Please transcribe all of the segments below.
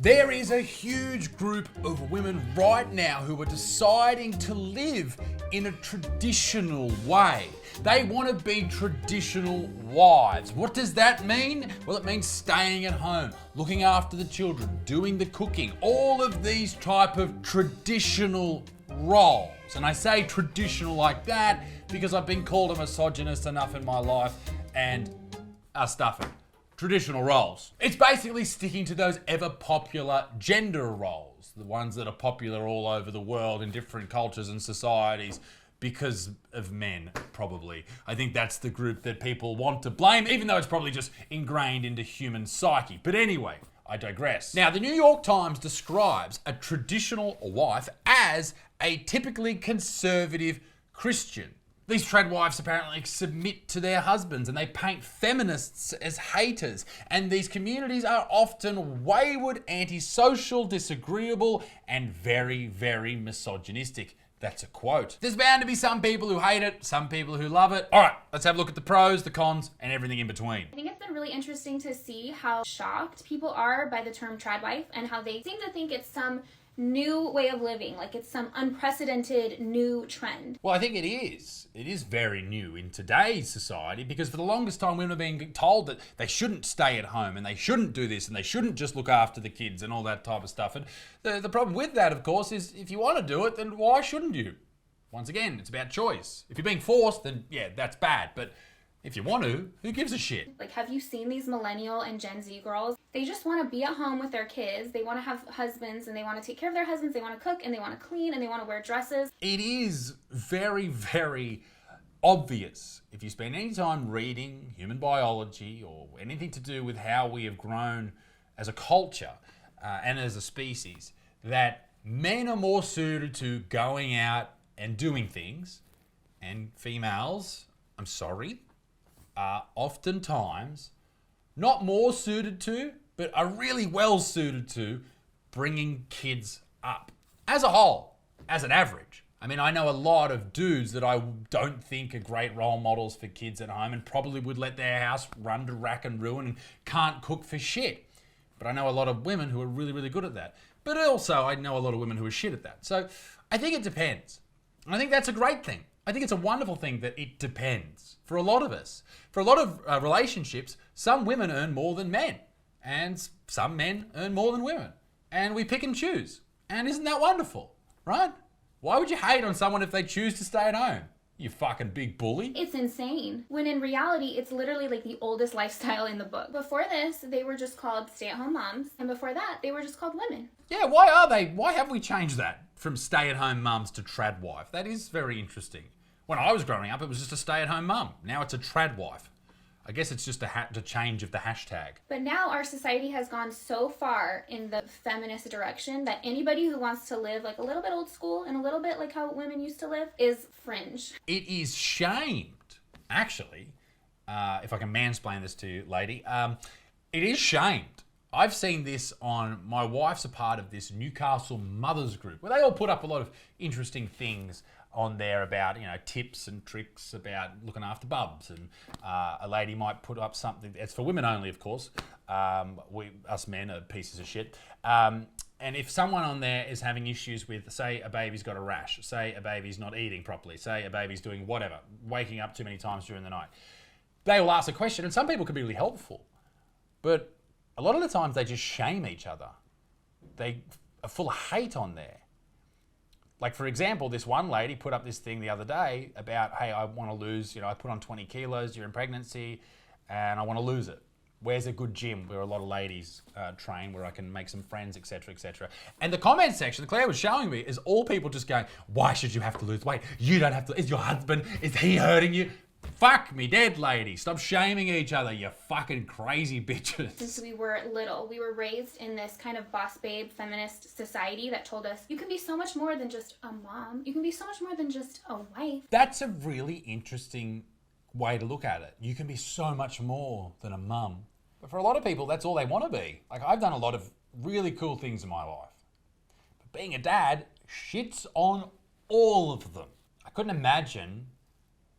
There is a huge group of women right now who are deciding to live in a traditional way. They want to be traditional wives. What does that mean? Well, it means staying at home, looking after the children, doing the cooking, all of these type of traditional roles. And I say traditional like that because I've been called a misogynist enough in my life and stuffing. Traditional roles. It's basically sticking to those ever popular gender roles, the ones that are popular all over the world in different cultures and societies because of men, probably. I think that's the group that people want to blame, even though it's probably just ingrained into human psyche. But anyway, I digress. Now, the New York Times describes a traditional wife as a typically conservative Christian. These tradwives apparently submit to their husbands and they paint feminists as haters. And these communities are often wayward, antisocial, disagreeable, and very, very misogynistic. That's a quote. There's bound to be some people who hate it, some people who love it. All right, let's have a look at the pros, the cons, and everything in between. I think it's been really interesting to see how shocked people are by the term tradwife and how they seem to think it's some new way of living, like it's some unprecedented new trend. Well, I think it is. It is very new in today's society because for the longest time women are being told that they shouldn't stay at home and they shouldn't do this and they shouldn't just look after the kids and all that type of stuff. And the problem with that, of course, is if you want to do it, then why shouldn't you? Once again, it's about choice. If you're being forced, then yeah, that's bad. But if you want to, who gives a shit? Like, have you seen these millennial and Gen Z girls? They just want to be at home with their kids. They want to have husbands and they want to take care of their husbands. They want to cook and they want to clean and they want to wear dresses. It is very, very obvious if you spend any time reading human biology or anything to do with how we have grown as a culture and as a species, that men are more suited to going out and doing things, and females, I'm sorry, are oftentimes not more suited to, but are really well suited to bringing kids up as a whole, as an average. I mean, I know a lot of dudes that I don't think are great role models for kids at home and probably would let their house run to rack and ruin and can't cook for shit. But I know a lot of women who are really, really good at that. But also, I know a lot of women who are shit at that. So I think it depends. And I think that's a great thing. I think it's a wonderful thing that it depends for a lot of us. For a lot of relationships, some women earn more than men and some men earn more than women. And we pick and choose. And isn't that wonderful, right? Why would you hate on someone if they choose to stay at home? You fucking big bully. It's insane. When in reality, it's literally like the oldest lifestyle in the book. Before this, they were just called stay-at-home moms. And before that, they were just called women. Yeah, why are they? Why have we changed that from stay-at-home mums to tradwife? That is very interesting. When I was growing up, it was just a stay-at-home mum. Now it's a tradwife. I guess it's just a change of the hashtag. But now our society has gone so far in the feminist direction that anybody who wants to live like a little bit old school and a little bit like how women used to live is fringe. It is shamed, actually, if I can mansplain this to you, lady. It is shamed. I've seen this on, my wife's a part of this Newcastle mothers group where they all put up a lot of interesting things on there about, you know, tips and tricks about looking after bubs, and a lady might put up something. It's for women only, of course. Us men are pieces of shit. And if someone on there is having issues with, say, a baby's got a rash, say a baby's not eating properly, say a baby's doing whatever, waking up too many times during the night, they will ask a question, and some people can be really helpful, but a lot of the times they just shame each other. They are full of hate on there. Like, for example, this one lady put up this thing the other day about, hey, I want to lose, I put on 20 kilos during pregnancy and I want to lose it. Where's a good gym where a lot of ladies train, where I can make some friends, etc., etc. And the comment section, Claire was showing me, is all people just going, why should you have to lose weight? You don't have to. Is your husband, is he hurting you? Fuck me dead, lady. Stop shaming each other, you fucking crazy bitches. Since we were little, we were raised in this kind of boss babe feminist society that told us you can be so much more than just a mom. You can be so much more than just a wife. That's a really interesting way to look at it. You can be so much more than a mum. But for a lot of people, that's all they want to be. Like, I've done a lot of really cool things in my life. But being a dad shits on all of them. I couldn't imagine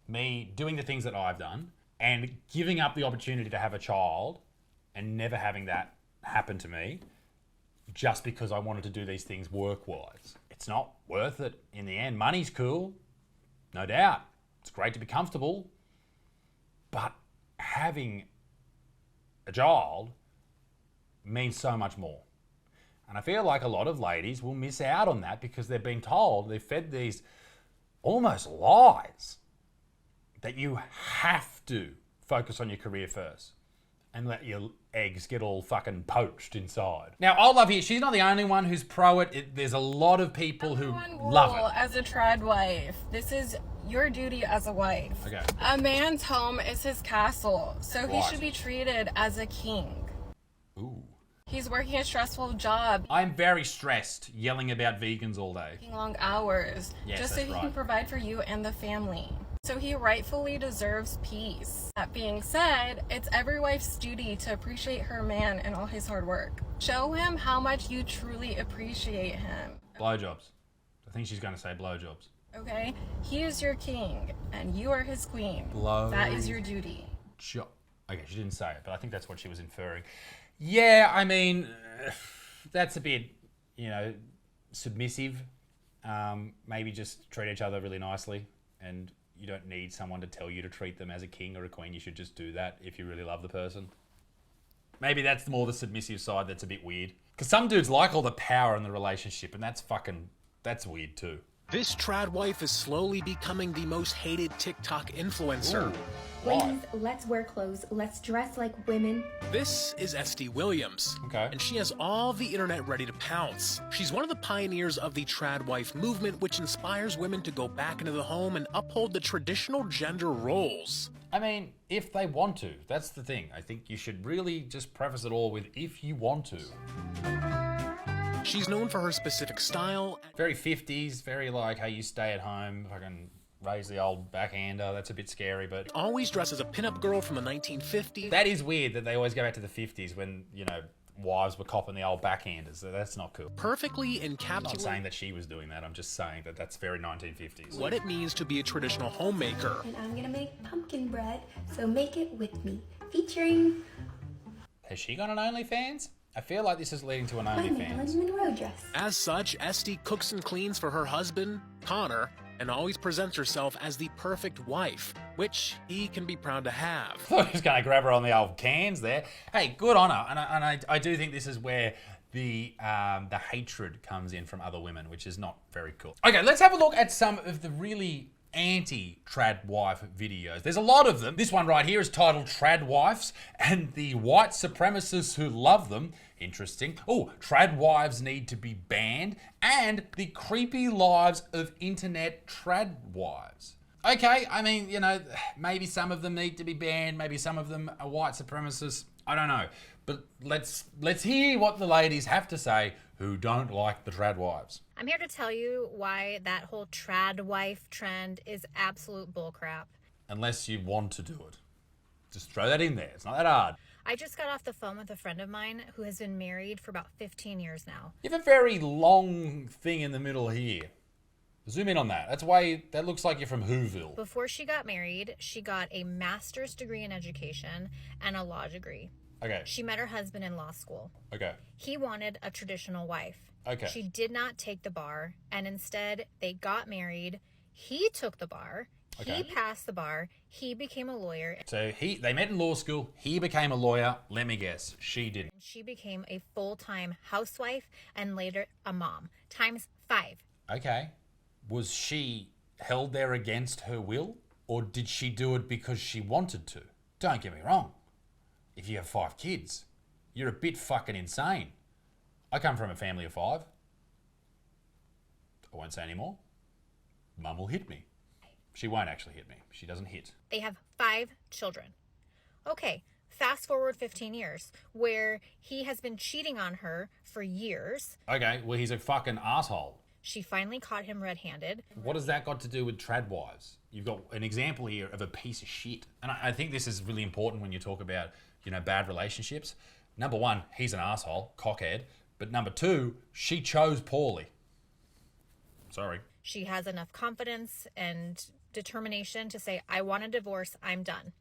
me doing the things that I've done and giving up the opportunity to have a child and never having that happen to me just because I wanted to do these things work-wise. It's not worth it in the end. Money's cool, no doubt. It's great to be comfortable, but having a child means so much more. And I feel like a lot of ladies will miss out on that because they're being told, they're fed these almost lies that you have to focus on your career first and let your eggs get all fucking poached inside. Now, I'll love here. She's not the only one who's pro it. There's a lot of people who love it. As a tradwife, this is your duty as a wife. Okay. A man's home is his castle, so he Right. should be treated as a king. Ooh. He's working a stressful job, I'm very stressed yelling about vegans all day. working long hours, Yes, just so that's he right. can provide for you and the family. So he rightfully deserves peace. That being said, it's every wife's duty to appreciate her man and all his hard work. Show him how much you truly appreciate him. Blowjobs. I think she's going to say blowjobs. Okay? He is your king, and you are his queen. That is your duty. Okay, she didn't say it, but I think that's what she was inferring. Yeah, I mean, that's a bit, submissive. Maybe just treat each other really nicely, and you don't need someone to tell you to treat them as a king or a queen. You should just do that if you really love the person. Maybe that's more the submissive side that's a bit weird. Because some dudes like all the power in the relationship, and that's weird too. This tradwife is slowly becoming the most hated TikTok influencer. Ooh, why? Ladies, let's wear clothes. Let's dress like women. This is Esty Williams. Okay. And she has all the internet ready to pounce. She's one of the pioneers of the tradwife movement, which inspires women to go back into the home and uphold the traditional gender roles. I mean, if they want to, that's the thing. I think you should really just preface it all with if you want to. She's known for her specific style. Very 50s, very like, hey, you stay at home, fucking raise the old backhander. That's a bit scary, but Always dressed as a pinup girl from the 1950s. that is weird that they always go back to the 50s when, wives were copping the old backhanders. So that's not cool. Perfectly I'm not encapsulates saying that she was doing that. I'm just saying that that's very 1950s. what it means to be a traditional homemaker. And I'm gonna make pumpkin bread, so make it with me. Featuring Has she got an OnlyFans? I feel like this is leading to an my OnlyFans. Marilyn Monroe dress. As such, Esty cooks and cleans for her husband, Connor, and always presents herself as the perfect wife, which he can be proud to have. I was going to grab her on the old cans there. Hey, good on her. And I do think this is where the hatred comes in from other women, which is not very cool. Okay, let's have a look at some of the really anti-tradwife videos. There's a lot of them. This one right here is titled Tradwifes and the white supremacists who love them. Interesting. Oh, tradwives need to be banned and the creepy lives of internet tradwives. Okay, I mean, maybe some of them need to be banned. Maybe some of them are white supremacists. I don't know. But let's hear what the ladies have to say who don't like the tradwives. I'm here to tell you why that whole tradwife trend is absolute bullcrap. Unless you want to do it. Just throw that in there. It's not that hard. I just got off the phone with a friend of mine who has been married for about 15 years now. You have a very long thing in the middle here. Zoom in on that. That looks like you're from Whoville. Before she got married, she got a master's degree in education and a law degree. Okay. She met her husband in law school. Okay. He wanted a traditional wife. Okay. She did not take the bar, and instead they got married. He took the bar. Okay. He passed the bar. He became a lawyer. So they met in law school. He became a lawyer. Let me guess. She didn't. She became a full-time housewife and later a mom, times 5. Okay. Was she held there against her will? Or did she do it because she wanted to? Don't get me wrong. If you have 5 kids, you're a bit fucking insane. I come from a family of 5. I won't say any more. Mum will hit me. She won't actually hit me. She doesn't hit. They have 5 children. Okay, fast forward 15 years, where he has been cheating on her for years. Okay, well, he's a fucking asshole. She finally caught him red-handed. What has that got to do with tradwives? You've got an example here of a piece of shit. And I think this is really important when you talk about, bad relationships. Number 1, he's an asshole, cockhead. But number 2, she chose poorly. Sorry. She has enough confidence and determination to say, I want a divorce, I'm done.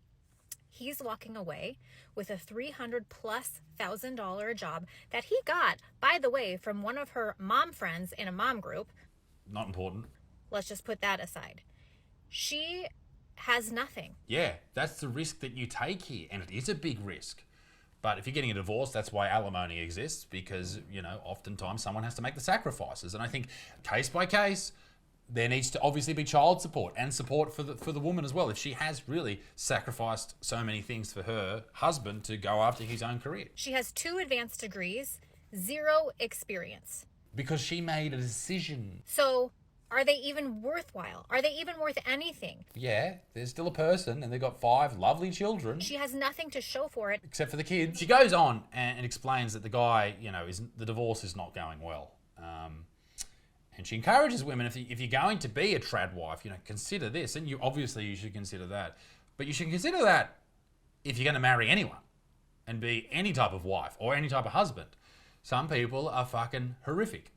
he's walking away with a $300,000+ job that he got, by the way, from one of her mom friends in a mom group. Not important. Let's just put that aside. She has nothing. Yeah, that's the risk that you take here, and it is a big risk. But if you're getting a divorce, that's why alimony exists, because, you know, oftentimes someone has to make the sacrifices. And I think case by case, there needs to obviously be child support and support for the woman as well, if she has really sacrificed so many things for her husband to go after his own career. She has 2 advanced degrees, 0 experience. Because she made a decision. So are they even worthwhile? Are they even worth anything? Yeah, there's still a person, and they've got 5 lovely children. She has nothing to show for it. Except for the kids. She goes on and explains that the guy, you know, the divorce is not going well. And she encourages women, if you're going to be a tradwife, you know, consider this. And you should consider that. But you should consider that if you're going to marry anyone and be any type of wife or any type of husband. Some people are fucking horrific.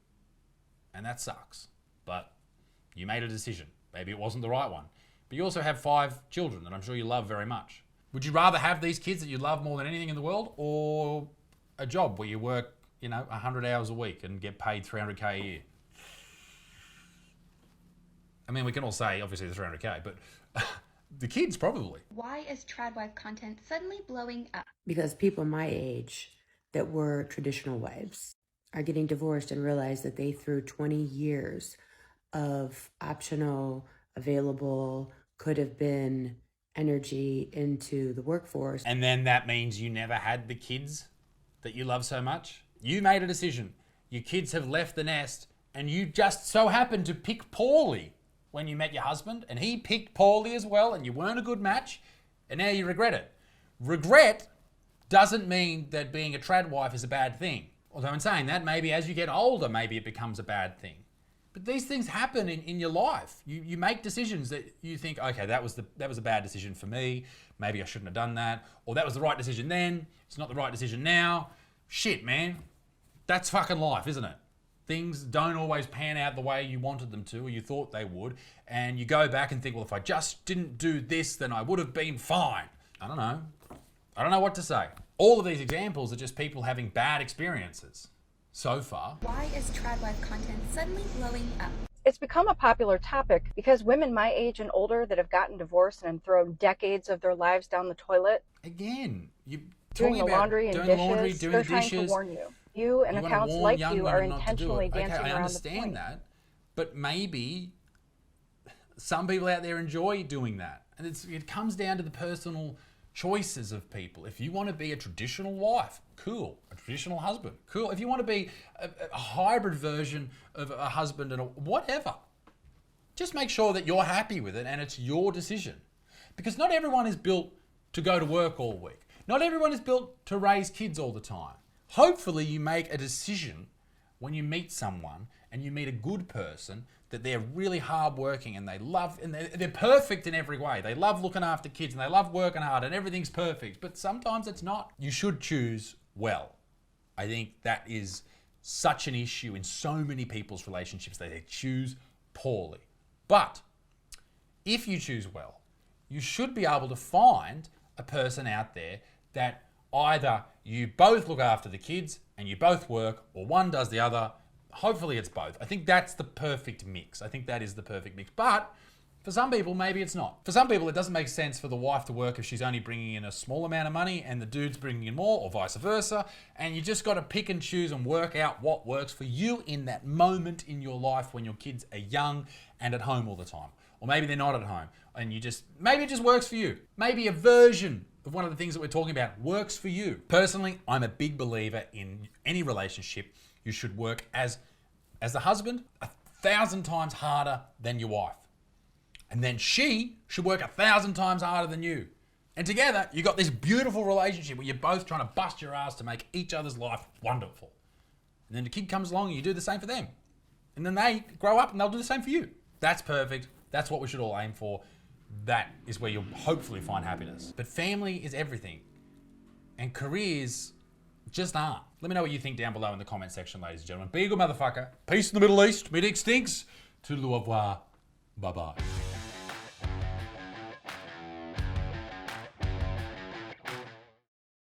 And that sucks. But you made a decision. Maybe it wasn't the right one. But you also have 5 children that I'm sure you love very much. Would you rather have these kids that you love more than anything in the world, or a job where you work, you know, 100 hours a week and get paid $300K a year? I mean, we can all say, obviously, the $300K, but the kids probably. Why is tradwife content suddenly blowing up? Because people my age that were traditional wives are getting divorced and realize that they threw 20 years of optional, available, could have been energy into the workforce. And then that means you never had the kids that you love so much. You made a decision. Your kids have left the nest, and you just so happened to pick poorly when you met your husband, and he picked poorly as well, and you weren't a good match, and now you regret it. Regret doesn't mean that being a tradwife is a bad thing. Although in saying that, maybe as you get older, maybe it becomes a bad thing. But these things happen in your life. You make decisions that you think, okay, that was a bad decision for me. Maybe I shouldn't have done that. Or that was the right decision then. It's not the right decision now. Shit, man. That's fucking life, isn't it? Things don't always pan out the way you wanted them to, or you thought they would. And you go back and think, well, if I just didn't do this, then I would have been fine. I don't know. I don't know what to say. All of these examples are just people having bad experiences so far. Why is tradwife content suddenly blowing up? It's become a popular topic because women my age and older that have gotten divorced and thrown decades of their lives down the toilet. Again, you doing the laundry and dishes. They're trying to warn you. You and accounts like you are intentionally dancing around the point. I understand that, but maybe some people out there enjoy doing that. And it comes down to the personal choices of people. If you want to be a traditional wife, cool. A traditional husband, cool. If you want to be a hybrid version of a husband and whatever, just make sure that you're happy with it and it's your decision. Because not everyone is built to go to work all week. Not everyone is built to raise kids all the time. Hopefully you make a decision when you meet someone and you meet a good person that they're really hardworking and they love, and they're perfect in every way. They love looking after kids and they love working hard and everything's perfect, but sometimes it's not. You should choose well. I think that is such an issue in so many people's relationships that they choose poorly. But if you choose well, you should be able to find a person out there that either you both look after the kids and you both work, or one does the other. Hopefully it's both. I think that's the perfect mix. I think that is the perfect mix. But for some people, maybe it's not. For some people, it doesn't make sense for the wife to work if she's only bringing in a small amount of money and the dude's bringing in more, or vice versa. And you just got to pick and choose and work out what works for you in that moment in your life when your kids are young and at home all the time. Or maybe they're not at home and maybe it just works for you. Maybe a version of one of the things that we're talking about works for you. Personally, I'm a big believer in any relationship. You should work as the husband 1,000 times harder than your wife. And then she should work 1,000 times harder than you. And together, you got this beautiful relationship where you're both trying to bust your ass to make each other's life wonderful. And then the kid comes along and you do the same for them. And then they grow up and they'll do the same for you. That's perfect. That's what we should all aim for. That is where you'll hopefully find happiness. But family is everything. And careers just aren't. Let me know what you think down below in the comment section, ladies and gentlemen. Be a good motherfucker. Peace in the Middle East. Mid-X stinks. Toodaloo au revoir. Bye-bye.